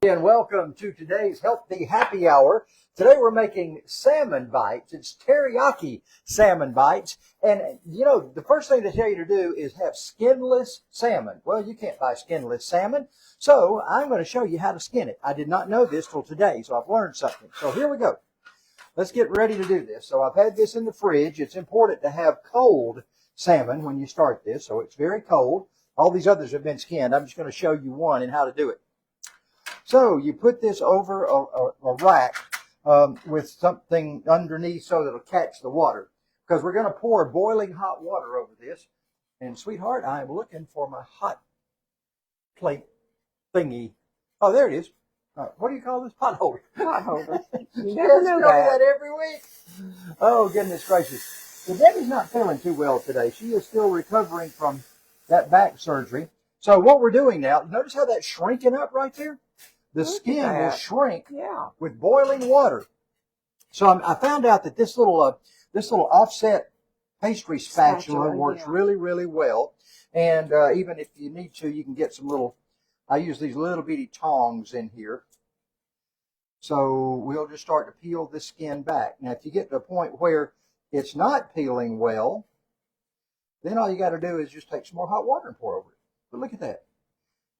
And welcome to today's Healthy Happy Hour. Today we're making salmon bites. It's teriyaki salmon bites. And, you know, the first thing they tell you to do is have skinless salmon. Well, you can't buy skinless salmon, so I'm going to show you how to skin it. I did not know this till today, so I've learned something. So here we go. Let's get ready to do this. So I've had this in the fridge. It's important to have cold salmon when you start this, so it's very cold. All these others have been skinned. I'm just going to show you one and how to do it. So you put this over a rack with something underneath so that it'll catch the water, because we're going to pour boiling hot water over this. And sweetheart, I'm looking for my hot plate thingy. Oh, there it is. What do you call this? Pot holder. Pot holder. You guys know that every week. Oh, goodness gracious. So Debbie's not feeling too well today. She is still recovering from that back surgery. So what we're doing now, notice how that's shrinking up right there? The skin will shrink with boiling water. So I found out that this little offset pastry spatula works really, really well. And even if you need to, you can get some little, I use these little bitty tongs in here. So we'll just start to peel the skin back. Now, if you get to a point where it's not peeling well, then all you got to do is just take some more hot water and pour over it. But look at that.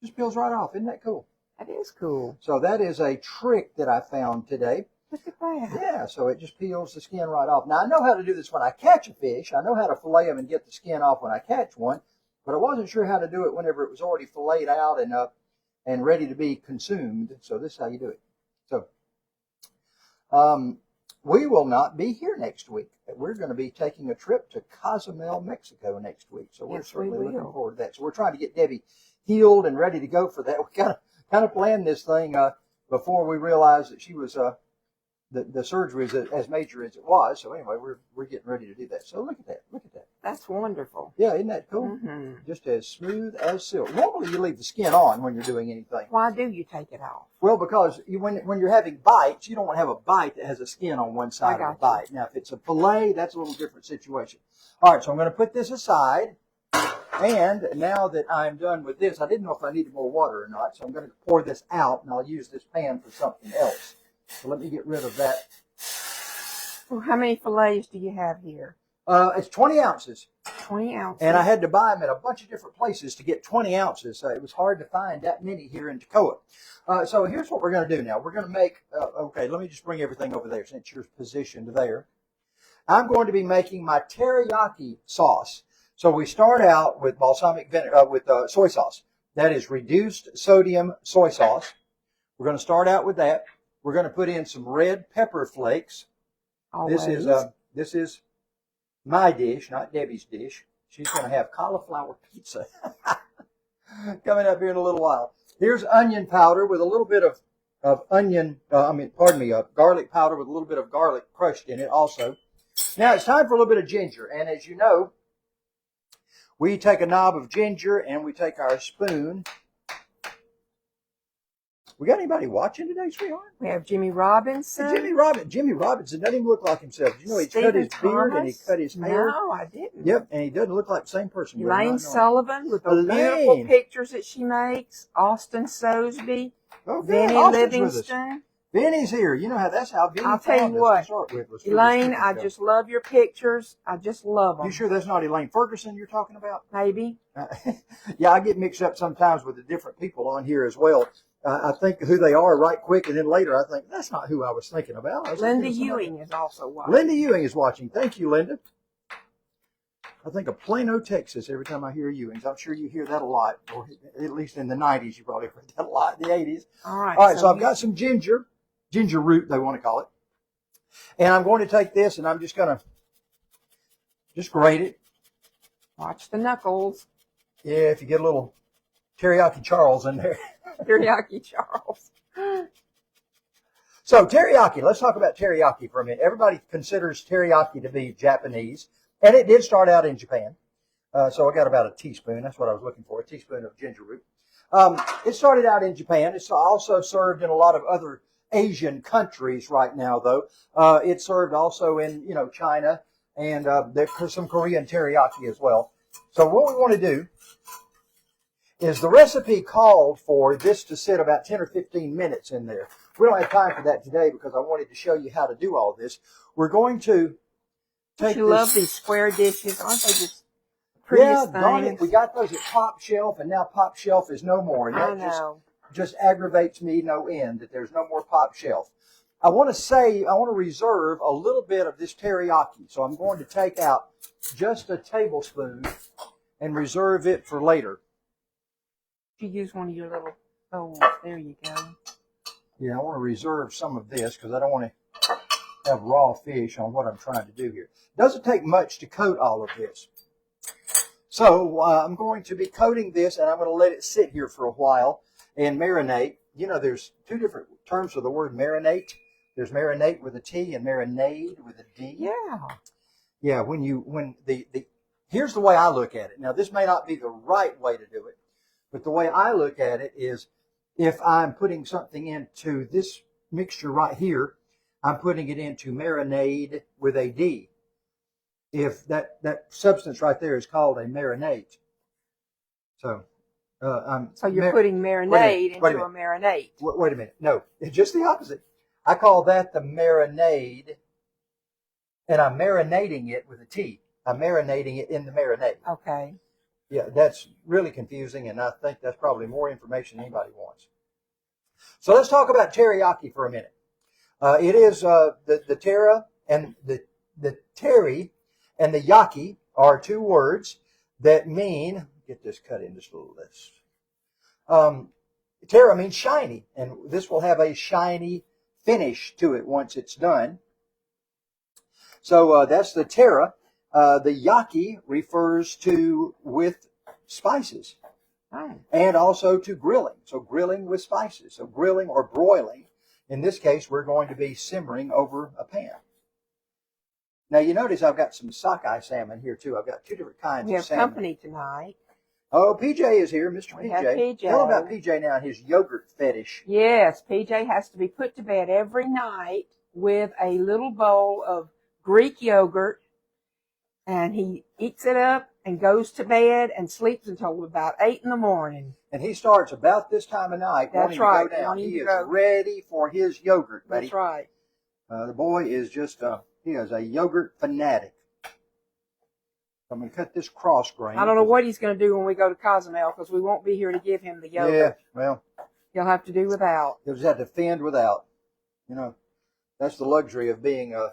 Just peels right off. Isn't that cool? That is cool. So that is a trick that I found today. Look at that. Yeah, so it just peels the skin right off. Now, I know how to do this when I catch a fish. I know how to fillet them and get the skin off when I catch one, but I wasn't sure how to do it whenever it was already filleted out and ready to be consumed. So this is how you do it. So we will not be here next week. We're going to be taking a trip to Cozumel, Mexico next week. So we're certainly looking forward to that. So we're trying to get Debbie healed and ready to go for that. We kind of planned this thing before we realized that she was the surgery was as major as it was. So anyway, we're getting ready to do that. So look at that. Look at that. That's wonderful. Yeah, isn't that cool? Mm-hmm. Just as smooth as silk. Normally you leave the skin on when you're doing anything. Why do you take it off? Well, because when you're having bites, you don't want to have a bite that has a skin on one side of the bite. Now, if it's a fillet, that's a little different situation. All right, so I'm going to put this aside. And now that I'm done with this, I didn't know if I needed more water or not, so I'm going to pour this out, and I'll use this pan for something else. So let me get rid of that. Well, how many fillets do you have here? It's 20 ounces. 20 ounces. And I had to buy them at a bunch of different places to get 20 ounces. So it was hard to find that many here in Toccoa. So here's what we're going to do now. We're going to make, okay, let me just bring everything over there since you're positioned there. I'm going to be making my teriyaki sauce. So we start out with balsamic vinegar, with soy sauce. That is reduced sodium soy sauce. We're going to start out with that. We're going to put in some red pepper flakes. Always. This is my dish, not Debbie's dish. She's going to have cauliflower pizza coming up here in a little while. Here's onion powder with a little bit of garlic powder with a little bit of garlic crushed in it also. Now it's time for a little bit of ginger. And as you know, we take a knob of ginger and we take our spoon. We got anybody watching today, sweetheart? We have Jimmy Robinson. Jimmy Robinson doesn't even look like himself. You know, he cut his beard and he cut his hair. No, I didn't. Yep, and he doesn't look like the same person. Elaine Sullivan with the beautiful pictures that she makes. Austin Sosby. Oh, Vinny Livingston. Vinny's here. You know how that's how Vinny. I'll tell you what, Elaine, I just love your pictures. I just love them. You sure that's not Elaine Ferguson you're talking about? Maybe. Yeah, I get mixed up sometimes with the different people on here as well. I think who they are right quick, and then later I think, that's not who I was thinking about. Linda Ewing is also watching. Linda Ewing is watching. Thank you, Linda. I think of Plano, Texas, every time I hear Ewings. I'm sure you hear that a lot, or at least in the 90s you probably heard that a lot, in the 80s. All right, so I've got some ginger root, they want to call it. And I'm going to take this, and I'm just going to grate it. Watch the knuckles. Yeah, if you get a little Teriyaki Charles in there. Teriyaki Charles. So teriyaki, let's talk about teriyaki for a minute. Everybody considers teriyaki to be Japanese, and it did start out in Japan. So I got about a teaspoon. That's what I was looking for, a teaspoon of ginger root. It started out in Japan. It's also served in a lot of other Asian countries right now, though. It's served also in, China, and there's some Korean teriyaki as well. So what we want to do is the recipe called for this to sit about 10 or 15 minutes in there. We don't have time for that today because I wanted to show you how to do all this. We're going to take You this. love these square dishes. Aren't they just prettiest darn it. things? We got those at Pop Shelf, and now Pop Shelf is no more. And I that know. just aggravates me no end that there's no more Pop Shelf. I want to reserve a little bit of this teriyaki. So I'm going to take out just a tablespoon and reserve it for later. You use one of your little bowls. There you go. Yeah, I want to reserve some of this because I don't want to have raw fish on what I'm trying to do here. It doesn't take much to coat all of this. So I'm going to be coating this, and I'm going to let it sit here for a while and marinate. You know, there's two different terms for the word marinate. There's marinate with a T and marinade with a D. Yeah. Yeah, here's the way I look at it. Now, this may not be the right way to do it, but the way I look at it is if I'm putting something into this mixture right here, I'm putting it into marinade with a D. If that substance right there is called a marinade. So you're putting marinade into a marinade. Wait a minute. No, it's just the opposite. I call that the marinade, and I'm marinating it with a T. I'm marinating it in the marinade. Okay. Yeah, that's really confusing, and I think that's probably more information than anybody wants. So let's talk about teriyaki for a minute. It is the tera and the teri and the yaki are two words that mean, get this cut in just a little less. Tera means shiny, and this will have a shiny finish to it once it's done. So that's the tera. The yaki refers to with spices. Oh. And also to grilling. So grilling with spices. So grilling or broiling. In this case, we're going to be simmering over a pan. Now, you notice I've got some sockeye salmon here, too. I've got two different kinds We of have salmon. company tonight. Oh, PJ is here, Mr. We PJ. have PJ. Tell him about PJ now and his yogurt fetish. Yes, PJ has to be put to bed every night with a little bowl of Greek yogurt, and he eats it up and goes to bed and sleeps until about 8 in the morning. And he starts about this time of night. That's wanting right. To go down. Wanting He to is go. ready for his yogurt, buddy. That's right. The boy is just, he is a yogurt fanatic. I'm going to cut this cross grain. I don't know what he's going to do when we go to Cozumel because we won't be here to give him the yogurt. Yeah, well. He'll have to do without. He'll just have to fend without. You know, that's the luxury of being a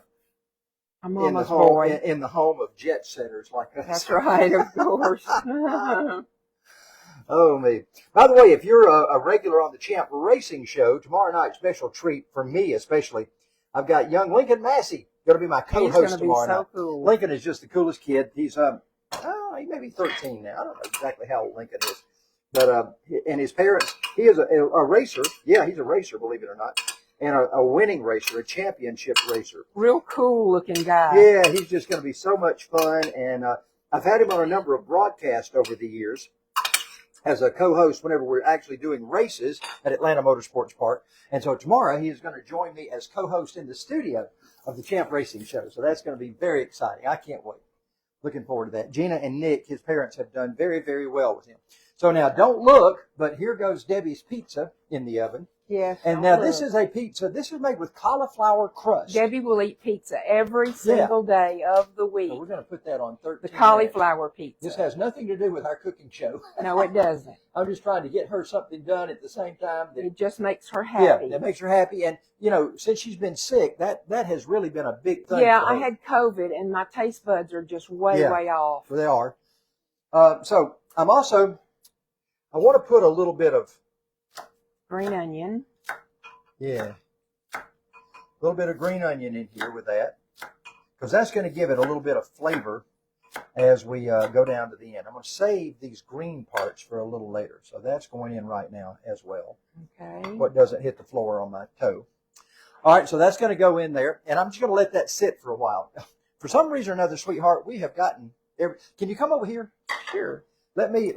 mama's boy. In the home of jet setters like us. That's right, of course. Oh, me. By the way, if you're a regular on the Champ Racing Show, tomorrow night, special treat for me especially, I've got young Lincoln Massey going to be my co-host tomorrow night. Cool. Lincoln is just the coolest kid. He's he may be 13 now. I don't know exactly how old Lincoln is. But and his parents, he is a racer. Yeah, he's a racer, believe it or not. And a winning racer, a championship racer. Real cool looking guy. Yeah, he's just going to be so much fun. And I've had him on a number of broadcasts over the years as a co-host whenever we're actually doing races at Atlanta Motorsports Park. And so tomorrow he is going to join me as co-host in the studio of the Champ Racing Show. So that's going to be very exciting. I can't wait. Looking forward to that. Gina and Nick, his parents, have done very, very well with him. So now don't look, but here goes Debbie's pizza in the oven. Yes. And now this is a pizza. This is made with cauliflower crust. Debbie will eat pizza every single day of the week. So we're going to put that on 13 The cauliflower pizza. This has nothing to do with our cooking show. No, it doesn't. I'm just trying to get her something done at the same time. It just makes her happy. Yeah, that makes her happy. And, you know, since she's been sick, that has really been a big thing. Yeah, for her. I had COVID, and my taste buds are just way off. They are. So I'm also, I want to put a little bit of green onion. Yeah. A little bit of green onion in here with that. Because that's going to give it a little bit of flavor as we go down to the end. I'm going to save these green parts for a little later. So that's going in right now as well. Okay. What doesn't hit the floor on my toe. All right, so that's going to go in there. And I'm just going to let that sit for a while. For some reason or another, sweetheart, we have gotten can you come over here? Sure. Let me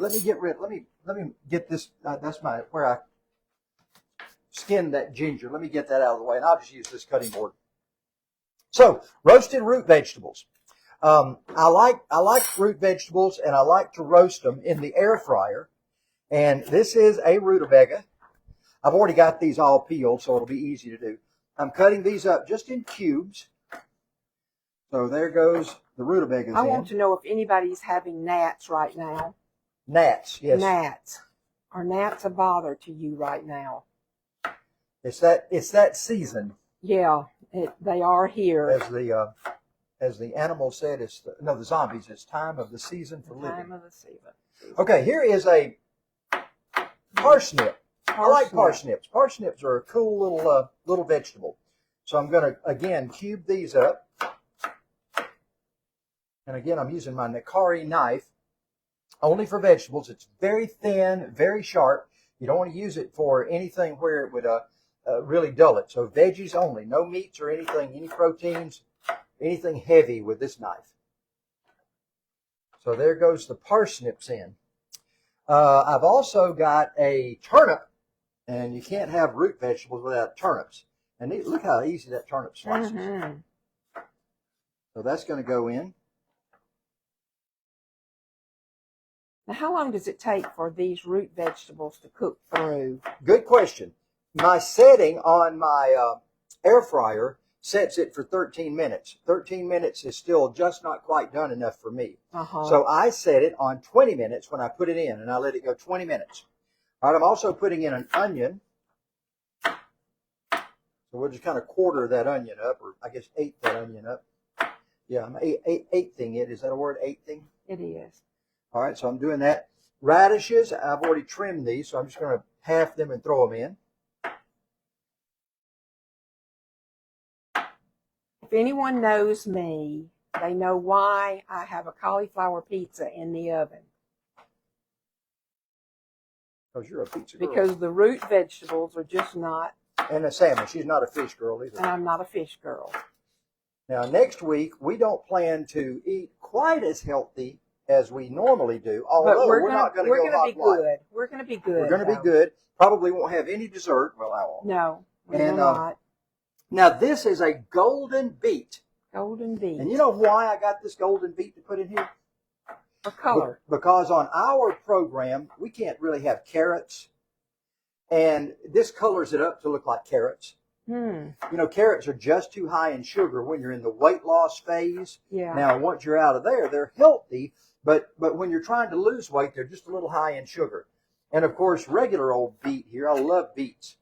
get this. That's where I skin that ginger. Let me get that out of the way, and I'll just use this cutting board. So, roasted root vegetables. I like root vegetables, and I like to roast them in the air fryer. And this is a rutabaga. I've already got these all peeled, so it'll be easy to do. I'm cutting these up just in cubes. So there goes the rutabagas. I want to know if anybody's having gnats right now. Gnats, yes. Gnats. Are gnats a bother to you right now? It's that season. Yeah, they are here. As the animal said, the zombies. It's time of the season for living. Time of the season. Okay, here is a parsnip. I like parsnips. Parsnips are a cool little vegetable. So I'm going to again cube these up. And again, I'm using my Nakari knife only for vegetables. It's very thin, very sharp. You don't want to use it for anything where it would really dull it. So veggies only, no meats or anything, any proteins, anything heavy with this knife. So there goes the parsnips in. I've also got a turnip, and you can't have root vegetables without turnips. And look how easy that turnip slices. Mm-hmm. So that's going to go in. Now, how long does it take for these root vegetables to cook through? Good question. My setting on my air fryer sets it for 13 minutes. 13 minutes is still just not quite done enough for me. So I set it on 20 minutes when I put it in, and I let it go 20 minutes. All right, I'm also putting in an onion. So we'll just kind of quarter that onion up, or I guess eighth that onion up. Yeah, I'm eighthing it. Is that a word, eighthing? It is. All right, so I'm doing that. Radishes, I've already trimmed these, so I'm just going to half them and throw them in. If anyone knows me, they know why I have a cauliflower pizza in the oven. Because you're a pizza girl. Because the root vegetables are just not. And a salmon. She's not a fish girl either. And I'm not a fish girl. Now, next week, we don't plan to eat quite as healthy as we normally do, although we're not going to go hog wild. We're going to be good. We're going to be good. Probably won't have any dessert. Well, I won't. No, we will not. Now, this is a golden beet. Golden beet. And you know why I got this golden beet to put in here? For color. Because on our program, we can't really have carrots. And this colors it up to look like carrots. You know, carrots are just too high in sugar when you're in the weight loss phase. Yeah. Now, once you're out of there, they're healthy. But when you're trying to lose weight, they're just a little high in sugar. And, of course, regular old beet here. I love beets.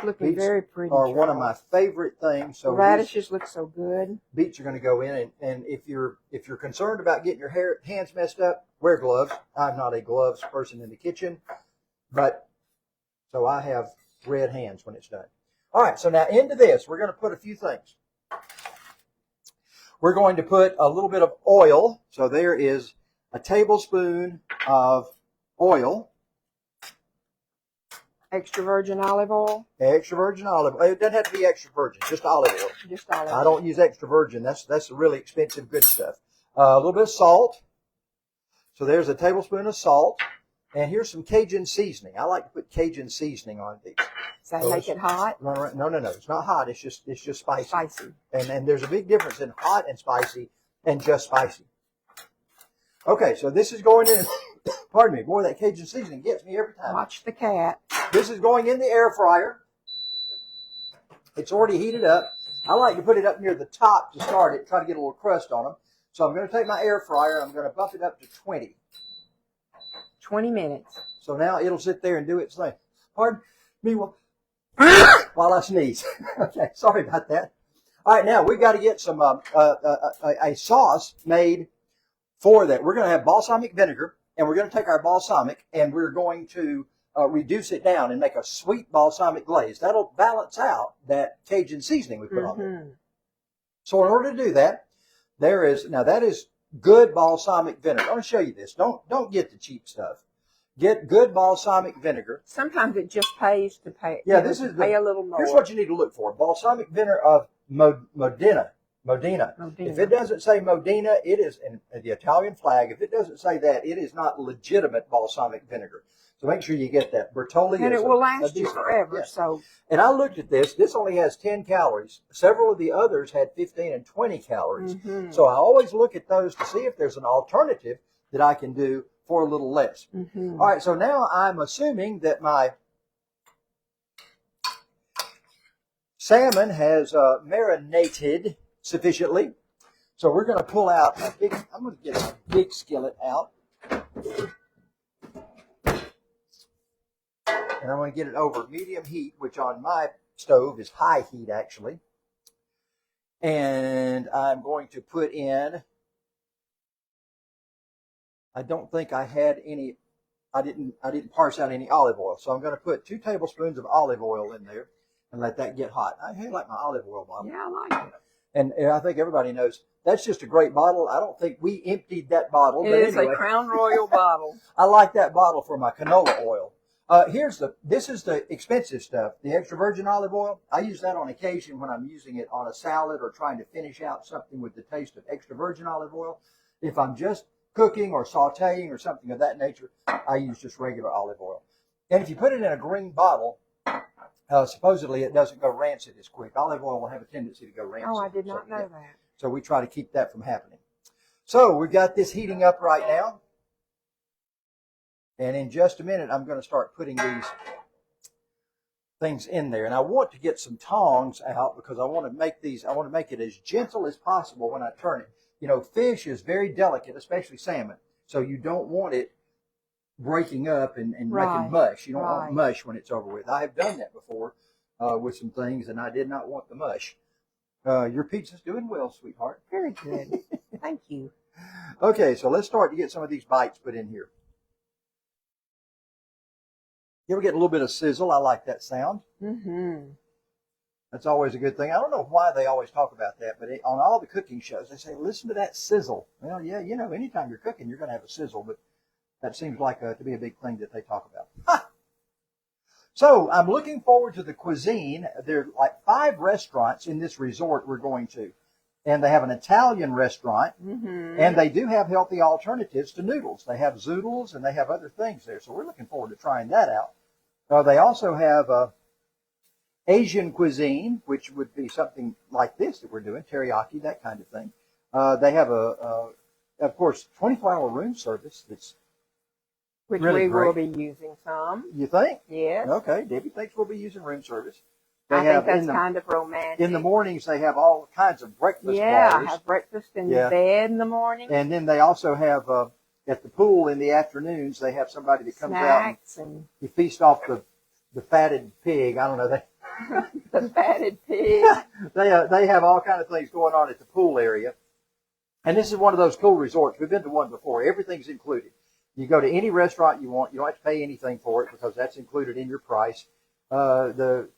Looking Beets very pretty. are one of my favorite things. So radishes look so good. Beets are going to go in, and if you're concerned about getting your hands messed up, wear gloves. I'm not a gloves person in the kitchen, but so I have red hands when it's done. All right, so now into this, we're going to put a few things. We're going to put a little bit of oil. So there is a tablespoon of oil. Extra virgin olive oil? Extra virgin olive oil. It doesn't have to be extra virgin, just olive oil. Just olive oil. I don't use extra virgin. That's really expensive good stuff. A little bit of salt. So there's a tablespoon of salt. And here's some Cajun seasoning. I like to put Cajun seasoning on these. Does that make it hot? No. It's not hot. It's just spicy. Spicy. And there's a big difference in hot and spicy and just spicy. Okay, so this is going in. Pardon me. Boy, that Cajun seasoning gets me every time. Watch the cat. This is going in the air fryer. It's already heated up. I like to put it up near the top to start it, try to get a little crust on them. So I'm going to take my air fryer. I'm going to bump it up to 20. 20 minutes. So now it'll sit there and do its thing. Pardon me while I sneeze. Okay, sorry about that. All right, now we've got to get some a sauce made for that. We're going to have balsamic vinegar, and we're going to take our balsamic, and we're going to reduce it down and make a sweet balsamic glaze. That'll balance out that Cajun seasoning we put on there. So in order to do that, that is good balsamic vinegar. I'm going to show you this. Don't get the cheap stuff. Get good balsamic vinegar. Sometimes it just pays to pay. Yeah, pay a little more. Here's what you need to look for: balsamic vinegar of Modena. If it doesn't say Modena, it is in the Italian flag. If it doesn't say that, it is not legitimate balsamic vinegar. So make sure you get that. Bertolli and is it will last you forever. Yeah. So. And I looked at this. This only has 10 calories. Several of the others had 15 and 20 calories. So I always look at those to see if there's an alternative that I can do for a little less. Mm-hmm. All right, so now I'm assuming that my salmon has marinated sufficiently. So we're going to pull out a big, I'm going to get a big skillet out. And I'm going to get it over medium heat, which on my stove is high heat actually. And I'm going to put in, I don't think I had any, I didn't parse out any olive oil. So I'm going to put 2 tablespoons of olive oil in there and let that get hot. I like my olive oil bottle. Yeah, I like it. And I think everybody knows that's just a great bottle. I don't think we emptied that bottle. It but is anyway, a Crown Royal bottle. I like that bottle for my canola oil. This is the expensive stuff, the extra virgin olive oil. I use that on occasion when I'm using it on a salad or trying to finish out something with the taste of extra virgin olive oil. If I'm just cooking or sauteing or something of that nature, I use just regular olive oil. And if you put it in a green bottle, supposedly it doesn't go rancid as quick. Olive oil will have a tendency to go rancid. Oh, I did not know that. So we try to keep that from happening. So we've got this heating up right now. And in just a minute, I'm going to start putting these things in there. And I want to get some tongs out because I want to make it as gentle as possible when I turn it. You know, fish is very delicate, especially salmon. So you don't want it breaking up and making mush. You don't want mush when it's over with. I have done that before with some things, and I did not want the mush. Your pizza's doing well, sweetheart. Very good. Thank you. Okay, so let's start to get some of these bites put in here. You ever get a little bit of sizzle? I like that sound. Mm-hmm. That's always a good thing. I don't know why they always talk about that, but on all the cooking shows, they say, listen to that sizzle. Well, yeah, you know, anytime you're cooking, you're going to have a sizzle, but that seems like to be a big thing that they talk about. Ha! So I'm looking forward to the cuisine. There are like 5 restaurants in this resort we're going to. And they have an Italian restaurant, and they do have healthy alternatives to noodles. They have zoodles, and they have other things there. So we're looking forward to trying that out. They also have Asian cuisine, which would be something like this that we're doing, teriyaki, that kind of thing. They have, of course, 24-hour room service that's Which really we great. will be using some. You think? Yes. Okay, Debbie thinks we'll be using room service. I think that's kind of romantic. In the mornings, they have all kinds of breakfast bars. Have breakfast in bed in the morning. And then they also have, at the pool in the afternoons, they have somebody that comes Snacks out and you feast off the fatted pig. I don't know. The fatted pig. They have all kinds of things going on at the pool area. And this is one of those cool resorts. We've been to one before. Everything's included. You go to any restaurant you want. You don't have to pay anything for it because that's included in your price. The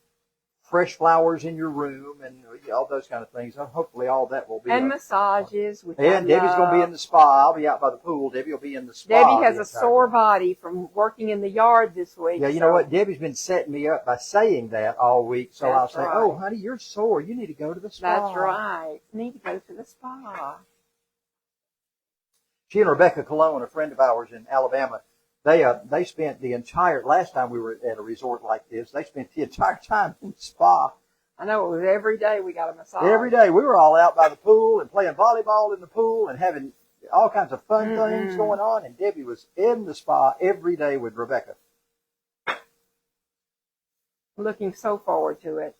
fresh flowers in your room and all those kind of things. Hopefully all that will be. And massages. And Debbie's going to be in the spa. I'll be out by the pool. Debbie will be in the spa. Debbie has a sore body from working in the yard this week. Yeah, you know what? Debbie's been setting me up by saying that all week. So I'll say, right. Oh, honey, you're sore. You need to go to the spa. That's right. You need to go to the spa. She and Rebecca Cologne, a friend of ours in Alabama, they spent the last time we were at a resort like this, they spent the entire time in the spa. I know, it was every day we got a massage. Every day. We were all out by the pool and playing volleyball in the pool and having all kinds of fun things going on. And Debbie was in the spa every day with Rebecca. Looking so forward to it.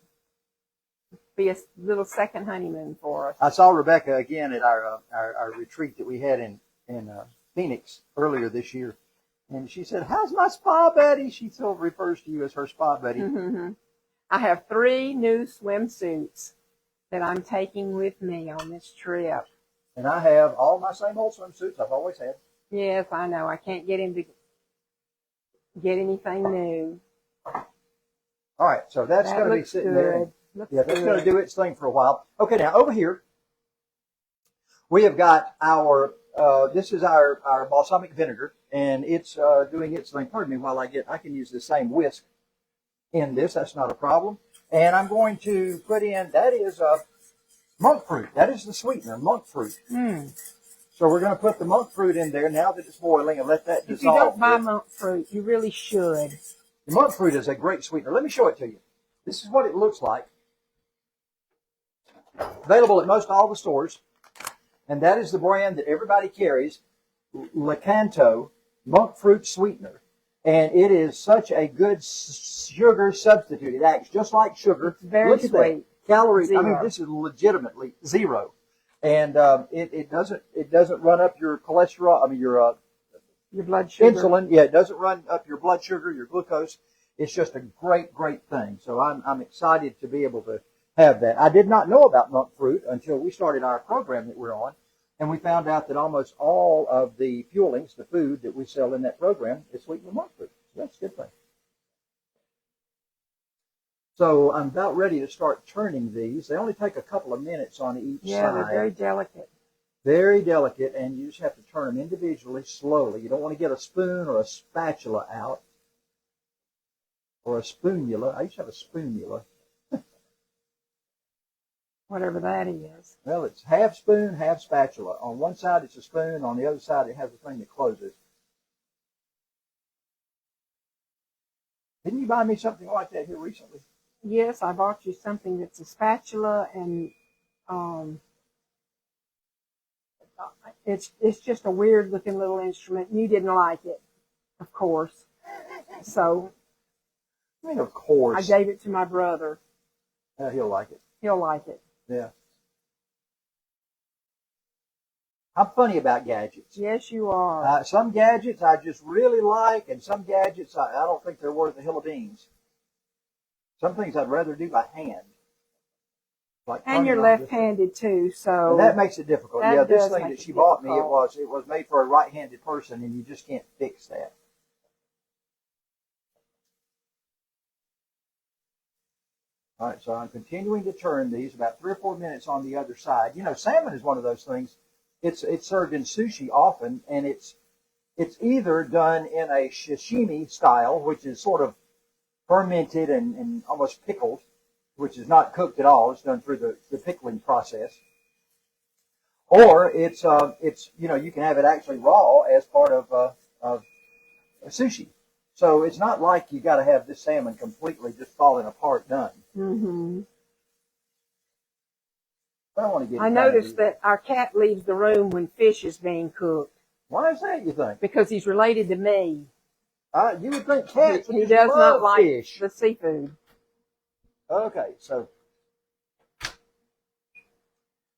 Be a little second honeymoon for us. I saw Rebecca again at our retreat that we had in Phoenix earlier this year. And she said, how's my spa buddy? She still refers to you as her spa buddy. Mm-hmm. I have 3 new swimsuits that I'm taking with me on this trip. And I have all my same old swimsuits I've always had. Yes, I know. I can't get him to get anything new. All right, so that's going to be sitting there. That's going to do its thing for a while. Okay, now over here, we have got our, this is our balsamic vinegar, and it's doing its thing. Pardon me while I can use the same whisk in this. That's not a problem. And I'm going to put in, that is monk fruit. That is the sweetener, monk fruit. So we're going to put the monk fruit in there now that it's boiling and let that dissolve. If you don't buy monk fruit, you really should. The monk fruit is a great sweetener. Let me show it to you. This is what it looks like. Available at most all the stores. And that is the brand that everybody carries, Lakanto. monk fruit sweetener. And it is such a good sugar substitute. It acts just like sugar. It's very Look at sweet. that. Calories. I mean, Zero. this is legitimately zero. And it doesn't run up your cholesterol. I mean, your blood sugar. insulin. Yeah, it doesn't run up your blood sugar, your glucose. It's just a great thing. So I'm excited to be able to have that. I did not know about monk fruit until we started our program that we're on. And we found out that almost all of the fuelings, the food that we sell in that program, is sweetened with monk fruit. So that's a good thing. So I'm about ready to start turning these. They only take a couple of minutes on each side. Yeah, they're very delicate. Very delicate, and you just have to turn them individually, slowly. You don't want to get a spoon or a spatula out. Or a spoonula. I used to have a spoonula. Whatever that is. Well, it's half spoon, half spatula. On one side it's a spoon, on the other side it has a thing that closes. Didn't you buy me something like that here recently? Yes, I bought you something that's a spatula, and it's just a weird looking little instrument. You didn't like it, of course. So I mean, of course. I gave it to my brother. He'll like it. He'll like it. Yeah. I'm funny about gadgets. Yes, you are. Some gadgets I just really like, and some gadgets I don't think they're worth a hill of beans. Some things I'd rather do by hand. Like And you're left-handed too, so and that makes it difficult. Yeah, this thing that she bought me, it difficult. was made for a right-handed person, and you just can't fix that. All right, so I'm continuing to turn these about 3 or 4 minutes on the other side. You know, salmon is one of those things. It's served in sushi often, and it's either done in a sashimi style, which is sort of fermented and almost pickled, which is not cooked at all. It's done through the pickling process. Or it's you know, you can have it actually raw as part of sushi. So it's not like you got to have this salmon completely just falling apart done. Mm-hmm. I noticed that our cat leaves the room when fish is being cooked. Why is that, you think? Because he's related to me. You would think cats He does not like fish. the seafood. Okay, so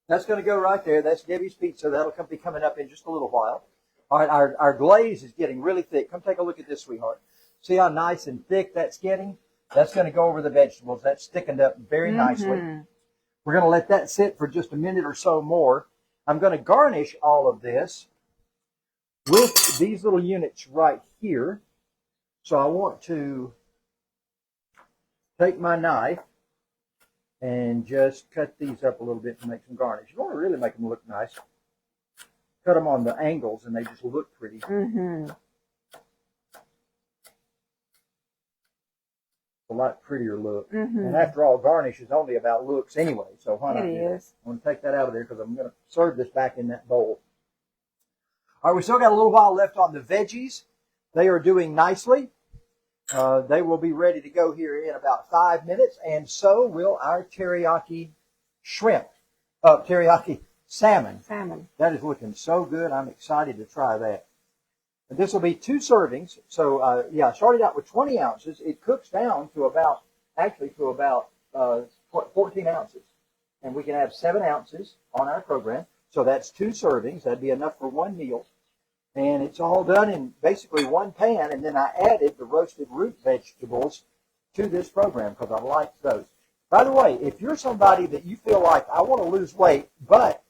that's going to go right there. That's Debbie's pizza. That'll be coming up in just a little while. All right, our glaze is getting really thick. Come take a look at this, sweetheart. See how nice and thick that's getting? That's going to go over the vegetables. That's thickened up very nicely. We're going to let that sit for just a minute or so more. I'm going to garnish all of this with these little units right here. So I want to take my knife and just cut these up a little bit to make some garnish. You want to really make them look nice. Cut them on the angles and they just look pretty. Mm-hmm. A lot prettier look. Mm-hmm. And after all, garnish is only about looks anyway. So why not? It is. I'm going to take that out of there because I'm going to serve this back in that bowl. All right, we still got a little while left on the veggies. They are doing nicely. They will be ready to go here in about 5 minutes, and so will our teriyaki shrimp. Teriyaki salmon. That is looking so good. I'm excited to try that. And this will be 2 servings. So, yeah, I started out with 20 ounces. It cooks down to about 14 ounces. And we can have 7 ounces on our program. So that's 2 servings. That'd be enough for 1 meal. And it's all done in basically 1 pan. And then I added the roasted root vegetables to this program because I like those. By the way, if you're somebody that you feel like, I want to lose weight, but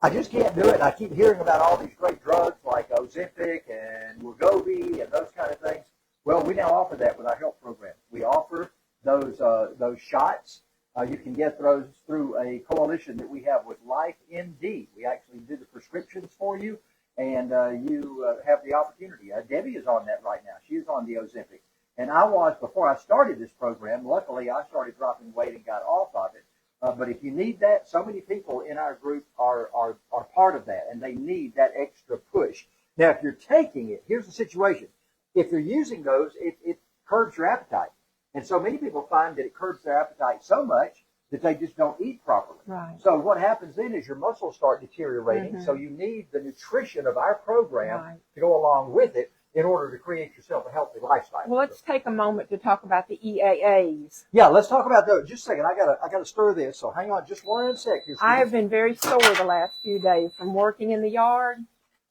I just can't do it. I keep hearing about all these great drugs like Ozempic and Wegovy and those kind of things. Well, we now offer that with our health program. We offer those shots. You can get those through a coalition that we have with LifeMD. We actually do the prescriptions for you, and you have the opportunity. Debbie is on that right now. She is on the Ozempic. And I was, before I started this program, luckily I started dropping weight and got off of it. But if you need that, so many people in our group are part of that, and they need that extra push. Now, if you're taking it, here's the situation. If you're using those, it curbs your appetite. And so many people find that it curbs their appetite so much that they just don't eat properly. Right. So what happens then is your muscles start deteriorating. So you need the nutrition of our program to go along with it in order to create yourself a healthy lifestyle. Well, let's take a moment to talk about the EAAs. Yeah, let's talk about those. Just a second. I gotta stir this. So hang on just 1 sec. I have been very sore the last few days from working in the yard,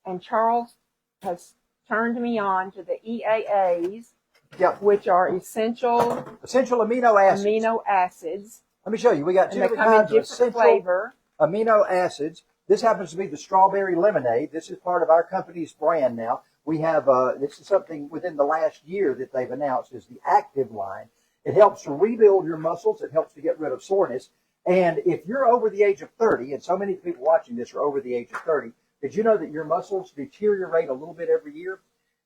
and Charles has turned me on to the EAAs, which are essential amino acids. Let me show you. We got two different kinds of essential amino acids. This happens to be the strawberry lemonade. This is part of our company's brand now. We have, this is something within the last year that they've announced is the active line. It helps to rebuild your muscles. It helps to get rid of soreness. And if you're over the age of 30, and so many people watching this are over the age of 30, did you know that your muscles deteriorate a little bit every year?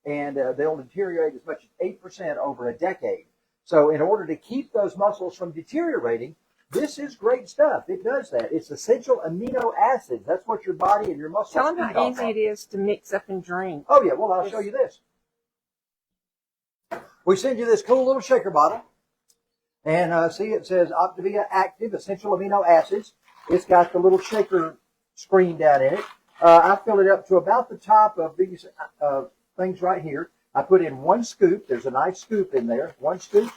And they'll deteriorate as much as 8% over a decade. So in order to keep those muscles from deteriorating, this is great stuff. It does that. It's essential amino acids. That's what your body and your muscles. Tell them how easy it is to mix up and drink. Oh, yeah. Well, I'll show you this. We send you this cool little shaker bottle. And see, it says Optavia Active Essential Amino Acids. It's got the little shaker screen down in it. I fill it up to about the top of these things right here. I put in 1 scoop. There's a nice scoop in there. 1 scoop.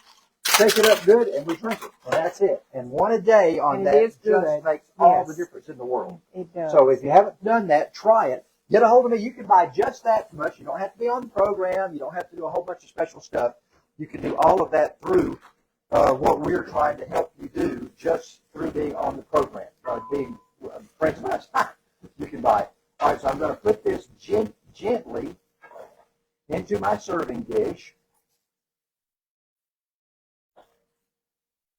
Shake it up good, and we drink it. And that's it. And 1 a day on that just makes all the difference in the world. It does. So if you haven't done that, try it. Get a hold of me. You can buy just that much. You don't have to be on the program. You don't have to do a whole bunch of special stuff. You can do all of that through what we're trying to help you do just through being on the program. Being friends of mine, you can buy it. All right, so I'm going to put this gently into my serving dish.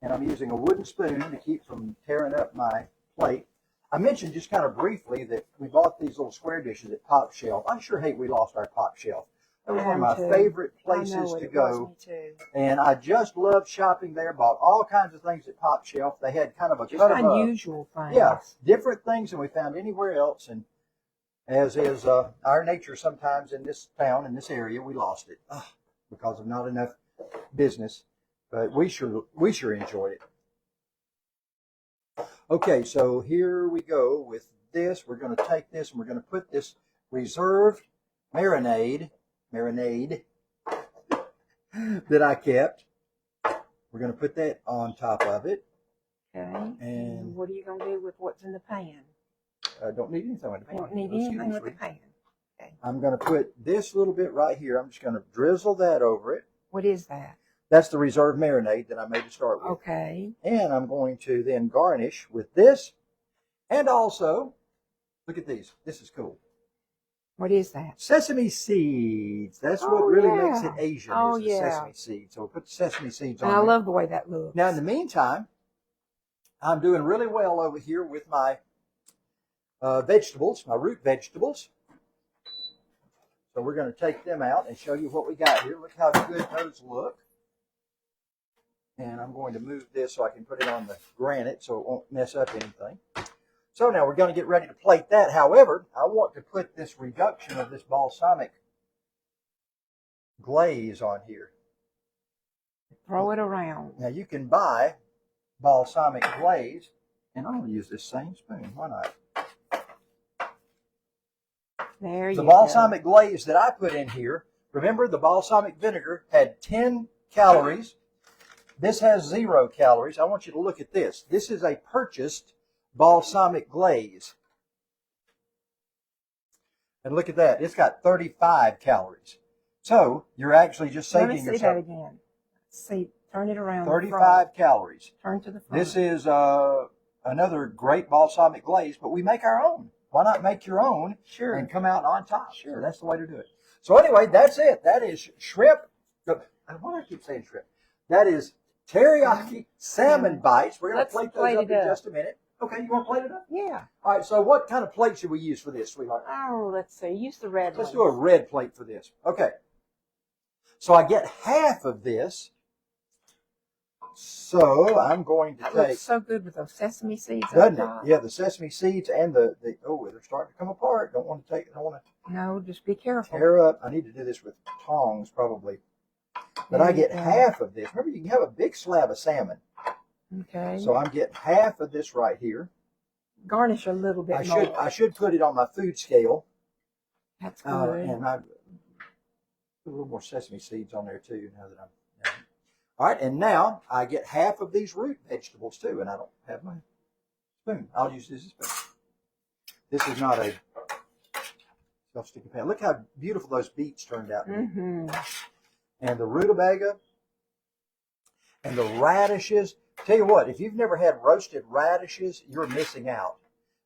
And I'm using a wooden spoon to keep from tearing up my plate. I mentioned just kind of briefly that we bought these little square dishes at Top Shelf. I sure hate we lost our Top Shelf. That was one of my favorite places to go. And I just loved shopping there. Bought all kinds of things at Top Shelf. They had kind of a just unusual things. Yeah, different things than we found anywhere else. And as is our nature sometimes in this town, in this area, we lost it because of not enough business. But we sure enjoyed it. Okay, so here we go with this. We're going to take this and we're going to put this reserved marinade that I kept. We're going to put that on top of it. Okay. And what are you going to do with what's in the pan? Don't need anything in the pan. Don't need anything with the pan. Okay. I'm going to put this little bit right here. I'm just going to drizzle that over it. What is that? That's the reserved marinade that I made to start with. Okay. And I'm going to then garnish with this. And also, look at these. This is cool. What is that? Sesame seeds. That's what really makes it Asian is the sesame seeds. So we'll put the sesame seeds on there. I love the way that looks. Now, in the meantime, I'm doing really well over here with my vegetables, my root vegetables. So we're going to take them out and show you what we got here. Look how good those look. And I'm going to move this so I can put it on the granite so it won't mess up anything. So now we're going to get ready to plate that. However, I want to put this reduction of this balsamic glaze on here. Throw it around. Now you can buy balsamic glaze, and I'm going to use this same spoon. Why not? There you go. The balsamic glaze that I put in here, remember the balsamic vinegar had 10 calories. This has 0 calories. I want you to look at this. This is a purchased balsamic glaze. And look at that. It's got 35 calories. So you're actually just saving yourself. Let me see that again. See, turn it around. 35 calories. Turn to the front. This is another great balsamic glaze, but we make our own. Why not make your own and come out on top? Sure, that's the way to do it. So anyway, that's it. That is shrimp. Why do I keep saying shrimp? That is Teriyaki Salmon Bites. We're going to plate those up in just a minute. Okay, you want to plate it up? Yeah. All right, so what kind of plate should we use for this, sweetheart? Oh, let's see. Use the red one. Let's do a red plate for this. Okay. So I get half of this. So I'm going to take... That looks so good with those sesame seeds on top. Yeah, the sesame seeds and the oh, they're starting to come apart. Don't want to take it. Don't want to... No, just be careful. Tear up. I need to do this with tongs probably. But I get half of this. Remember, you can have a big slab of salmon. Okay. So I'm getting half of this right here. Garnish a little bit more. I should put it on my food scale. That's good. And I put a little more sesame seeds on there too. Now that all right, and now I get half of these root vegetables too, and I don't have my spoon. I'll use this spoon. This is not a self-sticking pan. Look how beautiful those beets turned out. Mm-hmm. And the rutabaga and the radishes. Tell you what, if you've never had roasted radishes, you're missing out.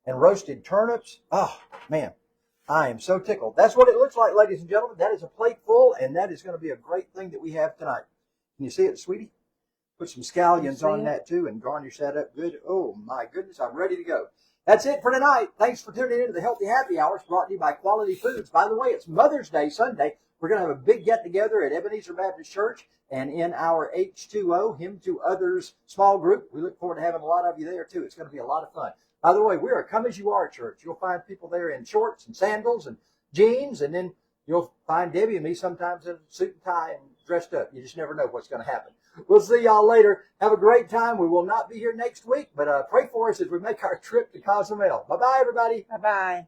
And roasted turnips, oh man, I am so tickled. That's what it looks like, ladies and gentlemen. That is a plate full, and that is going to be a great thing that we have tonight. Can you see it, sweetie? Put some scallions on that too and garnish that up good. Oh my goodness, I'm ready to go. That's it for tonight. Thanks for tuning in to the Healthy Happy Hours brought to you by Quality Foods. By the way, it's Mother's Day Sunday. We're going to have a big get-together at Ebenezer Baptist Church and in our H2O, Him to Others small group. We look forward to having a lot of you there too. It's going to be a lot of fun. By the way, we are a Come As You Are church. You'll find people there in shorts and sandals and jeans, and then you'll find Debbie and me sometimes in a suit and tie and dressed up. You just never know what's going to happen. We'll see y'all later. Have a great time. We will not be here next week, but pray for us as we make our trip to Cozumel. Bye-bye, everybody. Bye-bye.